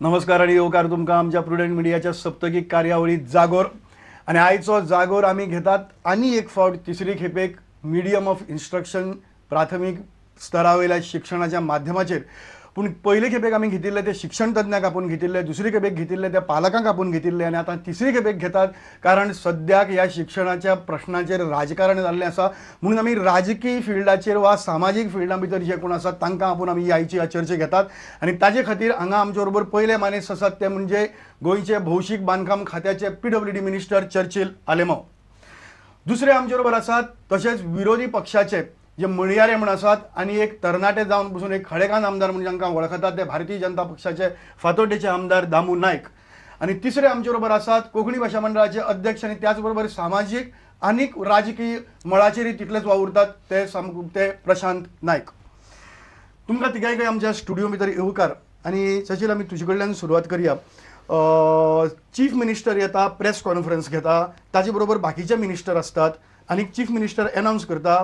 नमस्कार आणि येवकार तुमकां आमच्या प्रुडंट मिडियाच्या सप्तकीक कार्यावळीत जागोर आणि आयचो जागोर आमी घेतात आनी एक फावट तिसरी खेपेक मिडियम ऑफ इन्स्ट्रक्शन प्राथमीक स्तरा वयल्या शिक्षणाच्या माध्यमाचेर पूण पयले खेपेक आमी घेतिल्ले ते शिक्षण तज्ञाक आपूण घेतिल्ले, दुसरी खेपेक घेतिल्ले ते पालकांक आपूण घेतिल्ले आनी आतां तिसरी खेपेक घेतात कारण सद्याक ह्या शिक्षणाच्या प्रश्नाचेर राजकारण जाल्लें आसा म्हणून आमी राजकीय फिल्डाचेर वा सामाजीक फिल्डा भितर जे कोण आसात तांकां आपूण आमी आयची ह्या चर्चेक घेतात आनी ताजे खातीर हांगा आमचे बरोबर पयले मानेस आसात ते म्हणजे गोंयचे भौशीक बांदकाम खात्याचे PWD मिनिस्टर चर्चिल आलेमांव. दुसरे आमचे बरोबर आसात तशेंच विरोधी पक्षाचे जे मणियारे म्हण आसात आनी एक तरणाटे जावन पसून एक खडेकान आमदार म्हणजे जांकां वळखतात ते भारतीय जनता पक्षाचे फातोड्डेचे आमदार दामू नायक. आनी तिसरे आमचे बरोबर आसात कोंकणी भाशा मंडळाचे अध्यक्ष आनी त्याच बरोबर सामाजीक आनीक राजकीय मळाचेरय तितलेच वावुरतात ते प्रशांत नायक. तुमकां तिगायकय आमच्या स्टुडिओ भितर येवकार आनी सचिल आमी तुजे कडल्यान सुरवात करया. चीफ मिनिस्टर येता, प्रेस कॉन्फरन्स घेता, ताचे बरोबर बाकीचे मिनिस्टर असतात आनी चीफ मिनिस्टर अनावन्स करता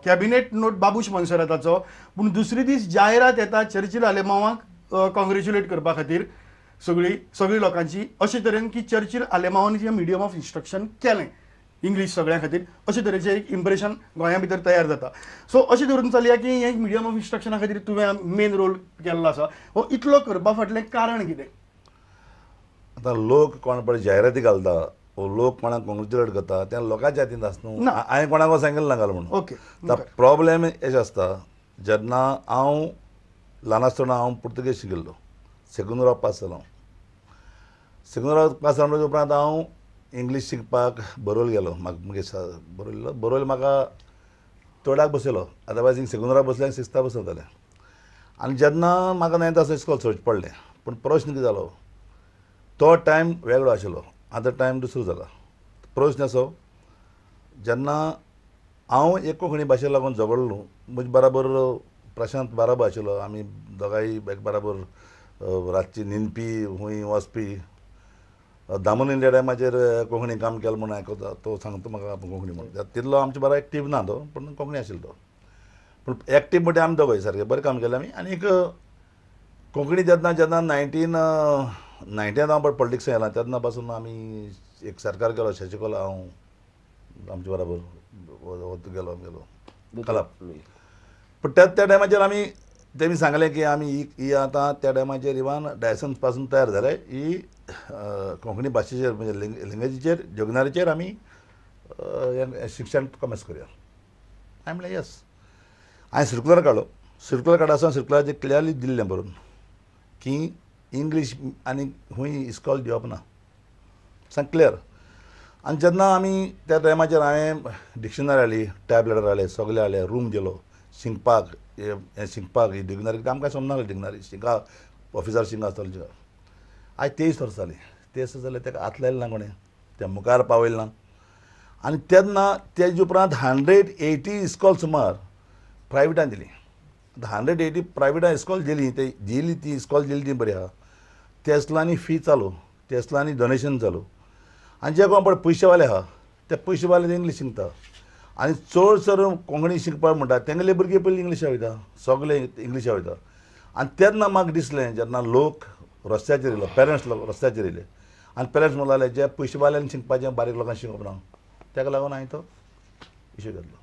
कॅबिनेट नोट बाबूश मोन्सेराताचो, पूण दुसरे दीस जायरात येता चर्चिल आलेमांवाक कॉंग्रेच्युलेट करपा खातीर सगळी लोकांची अशे तरेन की चर्चिल आलेमांवान जे मिडियम ऑफ इन्स्ट्रक्शन केलें इंग्लीश सगळ्यां खातीर अशे तरेचें एक इम्प्रेशन गोंया भितर तयार जाता. सो अशें धरून चलया की हें मिडियम ऑफ इन्स्ट्रक्शना खातीर तुवें मेन रोल केल्लो आसा. हो इतलो करपा फाटलें कारण कितें? आतां लोक कोण पळय जायराती घालता लोक कोणाक कॉंग्रेच्युलेट करता त्या लोकांच्या हातींत आसता न्हू. हांवें कोणाक सांगिल्लें ना घाल म्हणून. ओके. प्रॉब्लेम अशें आसता जेन्ना हांव ल्हान आसतना हांव पुर्तुगेज शिकिल्लो, सेकुंदराव पास जालो. सेकुंदराव पास जाल्या उपरांत हांव इंग्लीश शिकपाक बरोल गेलो. बरोल म्हाका थर्डाक बसयलो. अदरवायज हिंग सेकुंदराक बसल्यार सिक्स्था बसयताले. आनी जेन्ना म्हाका 9th आसतना इस्कॉल सोडचें पडलें, पूण प्रश्न कितें जालो, तो टायम वेगळो आशिल्लो, आतां टायम दुसरो जाला. प्रश्न असो, जेन्ना हांव एक कोंकणी भाशेक लागून झगडलो, म्हजे बराबर प्रशांत बाराबो आशिल्लो, आमी दोगांय एक बराबर रातची न्हिदपी खूंय वचपी. दामन इंडिया टायमाचेर कोंकणी काम केलें म्हणून आयकता, तो सांगता म्हाका कोंकणी म्हणून. तितलो आमचे बरो एक्टीव ना तो, पूण कोंकणी आशिल्लो तो. पूण एक्टीव म्हणटा आमी दोगांय सारके बरें काम केलें आमी. आनी कोंकणी जेन्ना 1990 हांव पॉलिटिक्सान येयलां तेन्ना पासून आमी एक सरकार केलो, शशिकला हांव आमचे बराबर गेलो कलाप. पूण त्या टायमाचेर आमी तेमी सांगलें की आमी ही आतां त्या टायमाचेर इवन डायसन्स पासून तयार जाले, ही कोंकणी भाशेचेर म्हणजे लँग्वेजीचेर जगनारीचेर आमी शिक्षण कॉमर्स करुया. हांवें म्हणलें येस. हांवें सर्कुलर काडलो. सर्कुलर काडून सर्कुलराचेर क्लियरली दिल्लें बरोवन की इंग्लीश आनी खूंय इस्कॉल दिवप ना, सांग क्लियर. आनी जेन्ना आमी त्या टायमाचेर हांवें डिक्शनरी हाडली, टॅबलेट हाडले, सगळें हाडलें, रूम दिलो शिंकपाक. हें शिंकपाक ही डिक्शनरी आमकां समजनासलें. डिक्शनरी शिंका ऑफिसार शिंका आसताले. आयज 23 वर्सां जालीं. 23 जाल्यार ताका हात लायले ना कोणें, त्या मुखार पावयलें ना. आनी तेन्ना तेजे उपरांत 180 इस्कॉल सुमार प्रायवेटान दिली. 180 प्रायवेटान इस्कॉल दिली, ती इस्कॉल दिली ती बरी आहा. तेसलांनी फी चालू, तेसलांनी डोनेशन चालू. आनी जे कोण पळय पयशेवाले आहा ते पयशेवाले इंग्लीश शिकता. आनी चडसर कोंकणी शिकपाक म्हणटा तेंगेले भुरगे पयलीं इंग्लिशा वयता, सगळे इंग्लिशा वयता. आनी तेन्ना म्हाका दिसलें जेन्ना लोक रस्त्याचेर येयलो, पेरंट्स लोक रस्त्याचेर येयले आनी पेरंट्स म्हणलें जे पयशेवाल्यान शिकपाचें बारीक लोकांक शिकोवप ना, ताका लागून हांवें तो इशू घेतलो.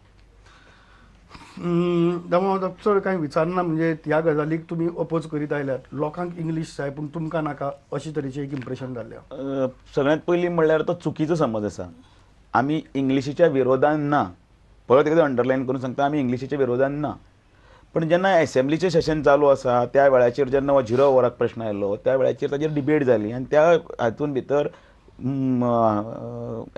दामो चड कांय विचारना म्हणजे ह्या गजालीक तुमी अपोज करीत आयल्यात. लोकांक इंग्लीश जाय पूण तुमकां नाका अशे तरेचें एक इम्प्रेशन जाल्लें. सगळ्यांत पयलीं म्हणल्यार तो चुकीचो समज आसा. आमी इंग्लिशीच्या विरोधान ना, परत एकदा अंडरलायन करून सांगता, आमी इंग्लिशीच्या विरोधान ना. पण जेन्ना एसेंब्लीचें सेशन चालू आसा त्या वेळाचेर जेन्ना 0 वराक प्रश्न आयलो त्या वेळाचेर ताचेर डिबेट जाली आनी त्या हातूंत भितर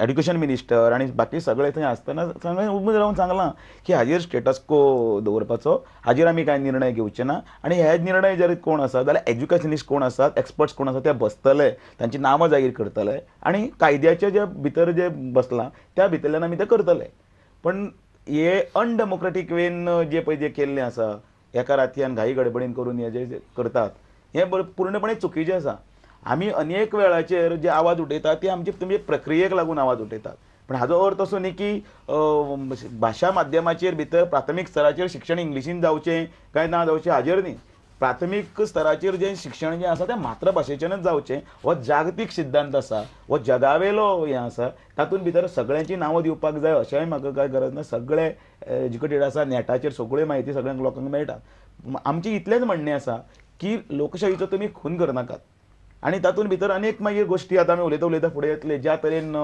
एड्युकेशन मिनिस्टर आनी बाकी सगळे थंय आसतना सगळें उबें रावन सांगलां की हाजेर स्टेटस को दवरपाचो, हाजेर आमी कांय निर्णय घेवचे ना. आनी हे निर्णय जर कोण आसा जाल्यार एज्युकेशनिस्ट कोण आसात, एक्सपर्ट्स कोण आसात ते बसतले, तांची नांवां जाहीर करतले आनी कायद्याचे जे भितर जे बसलां त्या भितरल्यान आमी ते करतले. पण हे अनडेमोक्रेटीक वेन जे पळय जे केल्लें आसा, एका रातयान घाई गडबडीन करून हे जे करतात हें पूर्णपणे चुकीचें आसा. आमी अनेक वेळाचेर जे आवाज उठयतात ते आमचे तुमचे प्रक्रियेक लागून आवाज उठयतात. पण हाजो अर्थ असो न्ही की भाशा माध्यमाचेर भितर प्राथमीक स्तराचेर शिक्षण इंग्लिशीन जावचें काय ना जावचें हाजेर न्ही. प्राथमीक स्तराचेर जें शिक्षण जें आसा तें मातृभाशेच्यानच जावचें हो जागतीक सिद्धांत आसा, हो जगावेलो हें आसा. तातूंत भितर सगळ्यांची नांवां दिवपाक जाय अशेंय म्हाका कांय गरज ना. सगळे एज्युकेटेड आसा, नेटाचेर सगळ्यो म्हायती सगळ्यांक लोकांक मेळटा. आमचें इतलेंच म्हणणें आसा की लोकशाहीचो तुमी खून करनाकात. आनी तातूंत भितर अनेक मागीर गोश्टी आतां आमी उलयता फुडें येतले. ज्या तरेन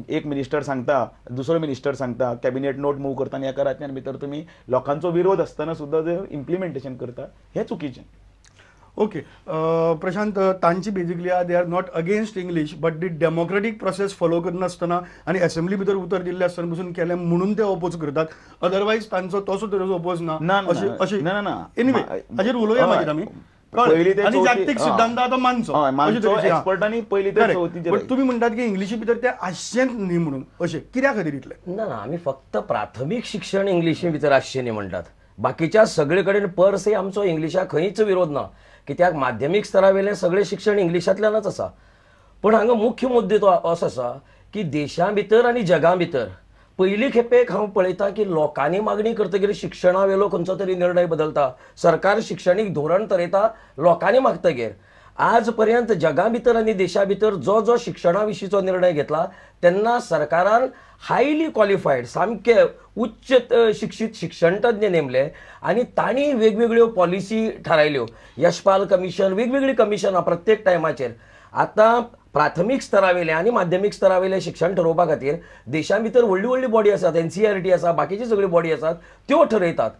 एक मिनिस्टर सांगता, दुसरो मिनिस्टर सांगता, कॅबिनेट नोट मूव करता आनी एका रातच्यान भितर तुमी लोकांचो विरोध आसतना सुद्दां ते इम्प्लिमेंटेशन करता, हें चुकीचें. ओके प्रशांत, तांची basically they are not against English but the democratic process follow करनासतना आनी असेंब्ली भितर उतर दिल्ले आसतना पसून केलें म्हणून ते ओपोज करतात. अदरवायज तांचो तसो तरेचो ओपोज ना. एनिवे हाजेर उलोवया मागीर आमी. आनी जागतीक सिद्धांत आतां मानचो एक्सपर्टांनी पयलीं ते चवथीचेर. बट तुमी म्हणटात की इंग्लिशी भितर ते आसचेंच न्ही म्हणून, अशें कित्या खातीर इतलें? ना आमी फक्त प्राथमीक शिक्षण इंग्लिशी भितर आसचें न्ही म्हणटात. बाकीच्या सगळे कडेन पर से आमचो इंग्लिशाक खंयच विरोध ना, कित्याक माध्यमीक स्तरा वयलें सगळें शिक्षण इंग्लिशांतल्यानच आसा. पूण हांगा मुख्य मुद्दे तो असो आसा की देशा भितर आनी जगा भितर पयली खेपेक हांव पळयता की लोकांनी मागणी करतकीर शिक्षणा वेलो खंयचो तरी निर्णय बदलता. सरकार शिक्षणीक धोरण ठरयता लोकांनी मागतकीर. आज पर्यंत जगा भितर आनी देशा भितर जो जो शिक्षणा विशींचो निर्णय घेतला तेन्ना सरकारान हायली क्वॉलिफायड सामके उच्च शिक्षीत शिक्षण तज्ञ नेमले आनी तांणी वेगवेगळ्यो पॉलिसी थारायल्यो. यशपाल कमिशन, वेगवेगळी कमिशनां प्रत्येक टायमाचेर. आतां प्राथमीक स्तरा वयले आनी माध्यमीक स्तरा वयले शिक्षण ठरोवपा खातीर देशा भितर व्हडली व्हडली बॉडी आसात, NCERT आसा, बाकीची सगळी बॉडी आसात, त्यो ठरयतात.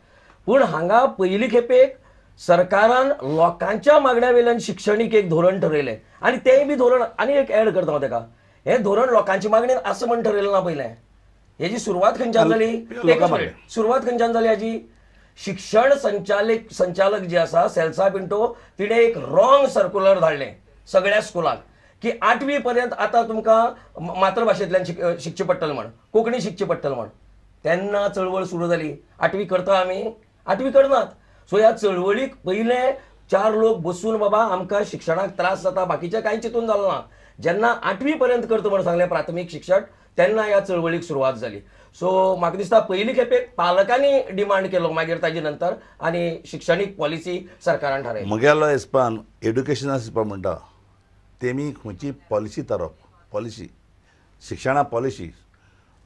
पूण हांगा पयली खेपेक सरकारान लोकांच्या मागण्या वयल्यान शिक्षणीक एक धोरण ठरयलें आनी तेंय बी धोरण आनी एक एड करता हांव तेका. हें धोरण लोकांची मागणी आसा म्हण ठरयलें ना पयलें. हेजी सुरवात खंयच्यान जाली? सुरवात खंयच्यान जाली हाजी? शिक्षण संचालक जे आसा सेल्सा पिंटो तिणें एक रॉंग सर्क्युलर धाडलें सगळ्या स्कुलाक की 8वी पर्यंत आतां तुमकां मातृभाशेंतल्यान शिकचें पडटलें म्हण, कोंकणी शिकचें पडटलें म्हण. तेन्ना चळवळ सुरू जाली. 8वी करता आमी? 8वी करनात. सो ह्या चळवळीक पयले 4 लोक बसून बाबा आमकां शिक्षणाक त्रास जाता, बाकीचें कांय चिंतून जालें ना. जेन्ना 8वी पर्यंत करता म्हण सांगलें प्राथमीक शिक्षण तेन्ना ह्या चळवळीक सुरवात जाली. सो म्हाका दिसता पयली खेपेक पालकांनी डिमांड केलो, मागीर ताजे नंतर आनी शिक्षणीक पॉलिसी सरकारान थारायली. म्हगेलो हिसपान एड्युकेशना हिसपान म्हणटा तेमी खंयची पॉलिसी थारोवप, पॉलिसी शिक्षणा पॉलिसी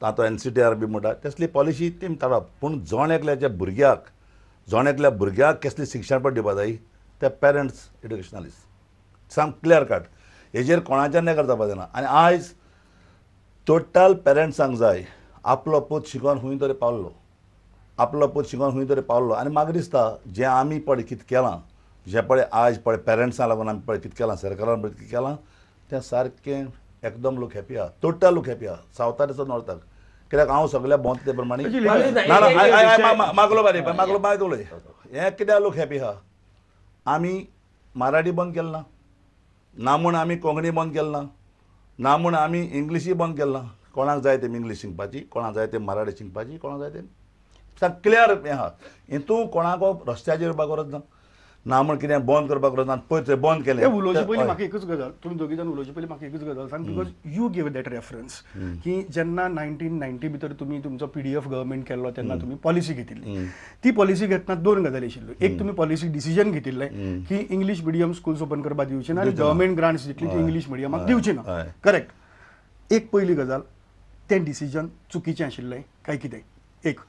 तातूंत NCTR बी म्हणटा तसली पॉलिसी तेमी थारोवप. पूण जोण एकल्याच्या भुरग्याक कसली शिक्षण पड दिवपा जाय ते पेरंट्स एड्युकेशनालिस्ट साम क्लियर कट. हेजेर कोणाच्यान हें करता जायना. आनी आयज टोटल पेरंट्सांक जाय आपलो पूत शिकोवन खंय तरी पावल्लो, आपलो पूत शिकोवन खंय तरी पावल्लो. आनी म्हाका दिसता जें आमी पळय कितें केलां, जें पळय आज पळय पेरंट्सांक लागून आमी पळय कितें केलां, सरकारान पळय कितें केलां तें सारकें एकदम लोक हॅपी आहा, टोटल लोक हॅपी आहा, सावथार नॉर्थाक. कित्याक हांव सगळ्या भोंवता ते प्रमाणे मागलो बाय उलय हें कित्याक लोक हॅपी आहा. आमी मराठी बंद केलें ना म्हूण आमी कोंकणी बंद केलें ना म्हूण आमी इंग्लिशी बंद केलें ना. कोणाक जाय तें इंग्लीश शिकपाची, कोणाक जाय तें मराठी शिकपाची, कोणाक जाय तें सारकें क्लियर हें आहा. हितून कोणाको रस्त्याचेर येवपाक गरज ना म्हूण कितें बंद करपाक गरज ना. पळय थंय बंद केलें. उलोवचे पयलीं म्हाका एकूच गजाल, तुमी दोगी जाण उलोवचे पयलीं म्हाका एकूच गजाल सांग, because you give that reference की जेन्ना 1990 भितर तुमी तुमचो PDF गव्हर्मेंट केल्लो तेन्ना तुमी पॉलिसी घेतिल्ली. ती पॉलिसी घेतना 2 गजाली आशिल्ल्यो. एक तुमी पॉलिसी डिसिजन घेतिल्लें की इंग्लीश मिडियम स्कूल्स ओपन करपाक दिवचे ना आनी गव्हर्मेंट ग्रांट्स दितली ती इंग्लीश मिडियमाक दिवची ना. करेक्ट. एक पयली गजाल, तें डिसिजन चुकीचें आशिल्लें काय कितें? एक.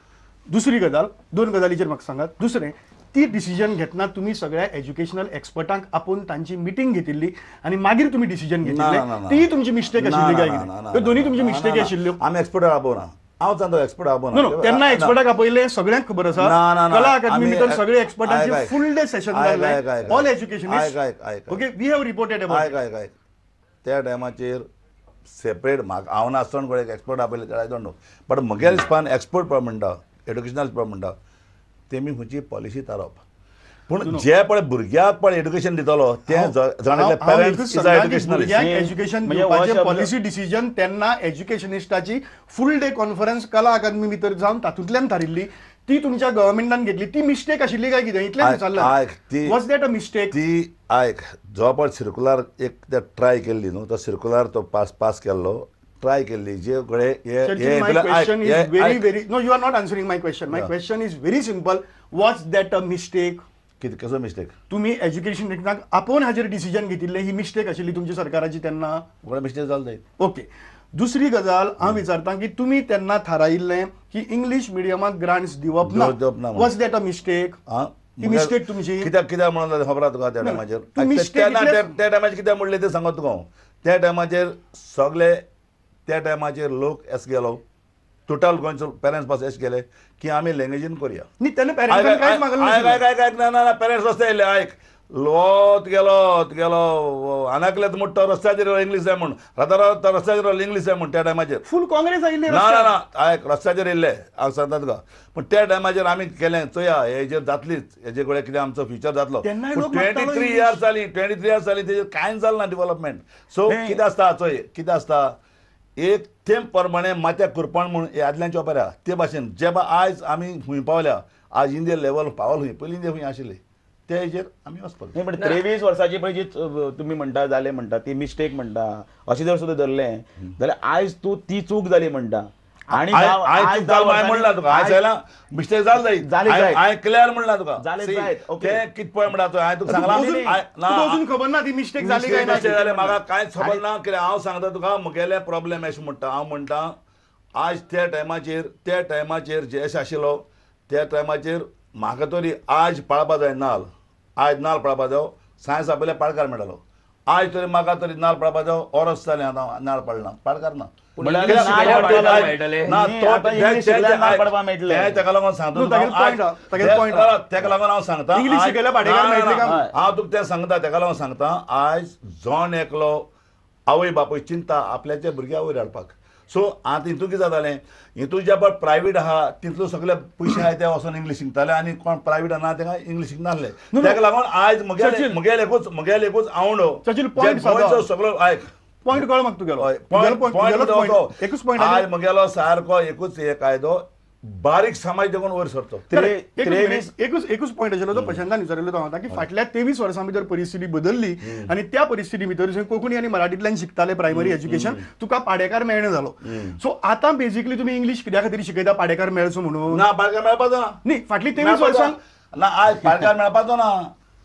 दुसरी गजाल, 2 गजालीचेर म्हाका सांगात. दुसरें, ती डिसिजन घेतना तुमी सगळ्या एज्युकेशनल एक्सपर्टांक आपोवन तांची मिटींग घेतिल्ली आनी मागीर तुमी डिसिजन घेतिल्लें, ती तुमची मिस्टेक आशिल्ली काय कितें? दोनी तुमची मिस्टेक आशिल्ल्यो. आमी एक्सपर्टाक आपोवना, हांव सांगता एक्सपर्टाक आपोवना. तेन्ना एक्सपर्टाक आपयले सगळ्यांक खबर आसा. कला अकादमी भितर सगळे एक्सपर्टांचे फूल डे सेशन जाल्ले all educationist. Okay, we have reported about त्या टायमाचेर सेपरेट म्हाका हांव नासतना कोण एक एक्सपर्ट आपयले आय डोंट नो. बट म्हगे हिसपान एक्सपर्ट पळय म्हणटा, एड्युकेशनल पळय म्हणटा तेमी खंयची पॉलिसी थारोवप. पूण जे पळय भुरग्याक पळय एड्युकेशन दितलो तें जाणले पेरंट्स एज्युकेशन दिवपाचें पॉलिसी डिसिजन तेन्ना एज्युकेशनिस्टाची फूल डे कॉन्फरन्स कला अकादमी भितर जावन तातूंतल्यान थारिल्ली. ती तुमच्या गव्हर्मेंटान घेतली, ती मिस्टेक आशिल्ली काय कितें? इतलें विचारलें. Was that a mistake? ती आयक जो पळय सर्क्युलर एक ते ट्राय केल्ली न्हू, तो सर्क्युलर तो पास केल्लो, ट्राय केल्ली जे कडेन. My question is very no, you are not answering my question. My question is very simple. Was that a mistake? कितें कसो मिस्टेक तुम्ही एज्युकेशन डिरेक्टराक आपोवन हाजेर डिसिजन घेतिल्लें ही मिस्टेक आशिल्ली तुमची सरकाराची तेन्ना? मिस्टेक जाल जाय ओके. दुसरी गजाल हांव विचारतां की तुमी तेन्ना थारायिल्लें की इंग्लीश मिडियमाक ग्रांट्स दिवप दिवप ना ना. Was that a mistake? He mistake तुमची? कित्याक म्हणून खबर आहा तुका त्या टायमाचेर तूं mistake त्या टायमाचेर कित्याक म्हणलें तें सांगत तुका हांव. त्या टायमाचेर सगळे त्या टायमाचेर लोक एस गेलो टोटल गोंयचो पेरंट्स पास एश गेले की आमी लँग्वेजीन करुया. न्ही तेन्ना पेरंट्सांनी कांयच मागलें नाशिल्लें. ना पेरंट्स रस्ते येयले आयक लोत गेलो आनाकलेत म्हणटा तो रस्त्याचेर इंग्लीश जाय म्हण राता रस्त्याचेर इंग्लीश जाय म्हण त्या टायमाचेर फूल काँग्रेस आयिल्ली ना ना ना आयक रस्त्याचेर येयल्ले हांव सांगता तुका. पूण त्या टायमाचेर आमी केलें चोया हेजेर जातलीच हेजे कडेन कितें आमचो फ्युचर जातलो. तेन्नाय लोक 23 इयर्स जाली तेजेर कांयच जालें ना डेव्हलपमेंट. सो कितें आसता चोय कितें आसता एक थेंब प्रमाणे माथ्याक कुरपण म्हणून हे आदल्यांचे वापरा ते भाशेन जे आयज आमी खूंय पावल्या आज इंडिया लेवल पावल खूंय पयलीं इंडिया खूंय आशिल्ली त्या हेजेर आमी वचपाक नाही पण 23 वर्साची पळय जी तुम्ही म्हणटा जाले म्हणटा ती मिस्टेक म्हणटा अशें जर सुद्दां धरलें जाल्यार आयज तूं ती चूक जाली म्हणटा आणि आयज म्हणला तुका आयज आयला मिस्टेक जाली जाय हांवें क्लियर म्हणला तुका तें कितें पळय म्हणटा हांवें तुका सांगलां अजून खबर ना ती मिस्टेक जाली काय ना. जाल्यार म्हाका कांयच खबर ना कित्याक हांव सांगता तुका म्हगेले प्रॉब्लेम अशें म्हणटा हांव म्हणटा आज त्या टायमाचेर जे अशें आशिल्लो त्या टायमाचेर म्हाका तरी आज पाळपा जाय नाल आज नाल पळपा जाय सायन्स आपयले पाळकार मेळटालो आज तरी म्हाका तरी नाल पळपा जाय ओरस जालें आतां नाल पडना पाळकार ना. तेका लागून हांव सांगता हांव तुका तें सांगता तेका लागून सांगता आयज जोण एकलो आवय बापूय चिंता आपल्याच्या भुरग्यां वयर हाडपाक. सो आतां हितून कितें जातालें हितून जे पळय प्रायवेट आहा तितलो सगळे पयशे आहाय ते वचून इंग्लीश शिकताले आनी कोण प्रायवेट ना तेका इंग्लीश शिकनासले. तेका लागून आयज मुगेले एकूच आवडो सगळो आयक पॉयंट कळ म्हाका तुगेलो एकूच पॉयंट आयज मुगेलो सारको एकूच हे कायदो बारीक समाज देखून वयर सरतो. एकूच पॉयंट आशिल्लो जो प्रशांतान विचारिल्लो तो हांव की फाटल्या 23 वर्सां भितर परिस्थिती बदलली आनी त्या परिस्थिती भितर कोंकणी आनी मराठींतल्यान शिकताले प्रायमरी एज्युकेशन तुका पाडेकार मेळना जालो. सो आतां बेसिकली तुमी इंग्लीश कित्या खातीर शिकयता पाडेकार मेळचो म्हणून? ना पाडेकार मेळपाचो ना न्ही फाटली 23 वर्सां ना आयज पाडेकार मेळपाचो ना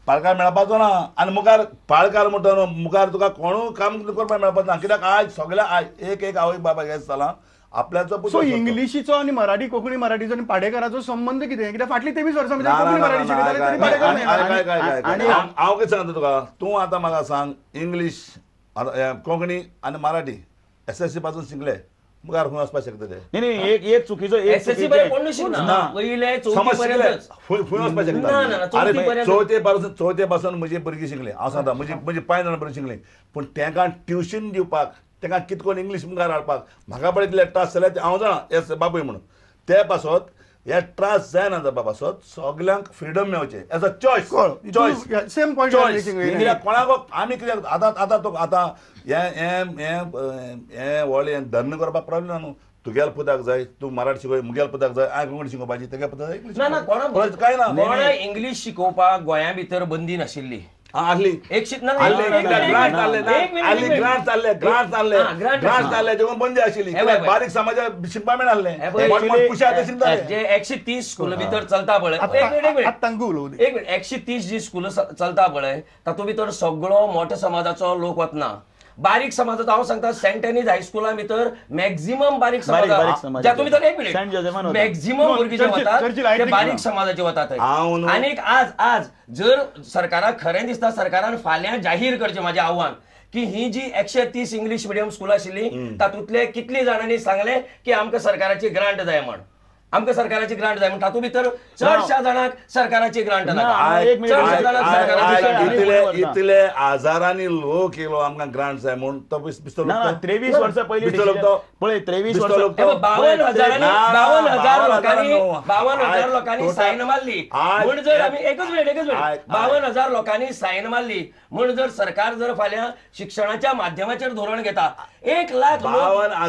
पाळकार मेळपाचो ना आनी मुखार पाळकार म्हणटा न्हू मुखार तुका कोणूय काम करपाक मेळपाचो ना कित्याक आयज सगळ्या आयज एक आवय बाबा हें जालां आपल्याचो. सो इंग्लिशीचो आनी मराठी कोंकणी मराठीचो आनी पाडेकाराचो संबंध कितें कित्याक फाटली 23 वर्सां भितर कोंकणी मराठी शिकयताले तरी पाडेकार मेळना. आनी हांव कितें सांगता तुका तूं आतां म्हाका सांग इंग्लीश कोंकणी आनी मराठी SSC पासून शिकले मुखार खंय वचपाक शकता ते? नाही एक चुकीचो चवथे पासून म्हजी भुरगीं शिकले हांव सांगता म्हजी 5 जाणां भुरगीं शिकलीं पूण तांकां ट्युशन दिवपाक तांकां कितें करून इंग्लीश मुखार हाडपाक म्हाका पळय तितले त्रास जाले ते हांव जाणा एस बापूय म्हणून ते पासत हे त्रास जायना जावपा पासत सगल्यांक फ्रिडम मेळचें as a choice same point कोणाक आमी कित्याक आतां हें व्हडलें धर्म करपाक प्रॉब्लेम ना न्हू. तुगेल्या पुताक जाय तूं मराठी शिकोय मुगेल्या पुताक जाय हांवें कोंकणी शिकोवपाची तेगे पुताक जाय इंग्लीश कांय ना. इंग्लीश शिकोवपाक गोंया भितर बंदी नाशिल्ली आहली ग्रांट देखून बंदी आशिल्ली बारीक समाजा शिकपाक मेळनासलें 130 स्कूल भितर चलता पळय एक मिनिट 130 जी स्कूल चलता पळय तातूंत भितर सगळो मोठ्या समाजाचो लोक वतना बारीक समाजाचो हांव सांगता सेंट एनीज हायस्कुला भितर मॅक्झिमम बारीक समाज जातूं भितर एक मिनिट मॅक्झिमम भुरगीं जे वतात ते बारीक समाजाचे वतात. आनी आज जर सरकाराक खरें दिसता सरकारान फाल्यां जाहीर करचें म्हाजें आव्हान की ही जी 130 इंग्लीश मिडियम स्कूल आशिल्ली तातूंतले कितली जाणांनी सांगले की आमकां सरकाराची ग्रांट जाय म्हण आमकां सरकाराची ग्रांट जाय म्हण तातूंत भितर चडशा जाणांक सरकाराची ग्रांट इतले हजारांनी लोक येयलो आमकां ग्रांट जाय म्हूण तो 23 वर्सां पयलीं पळय 23 वर्सां 52,000 लोकांनी सायन मारली म्हूण जर आमी एकच मिनिट 52,000 लोकांनी सायन मारली म्हूण जर सरकार जर फाल्यां शिक्षणाच्या माध्यमाचेर धोरण घेता 1 लाख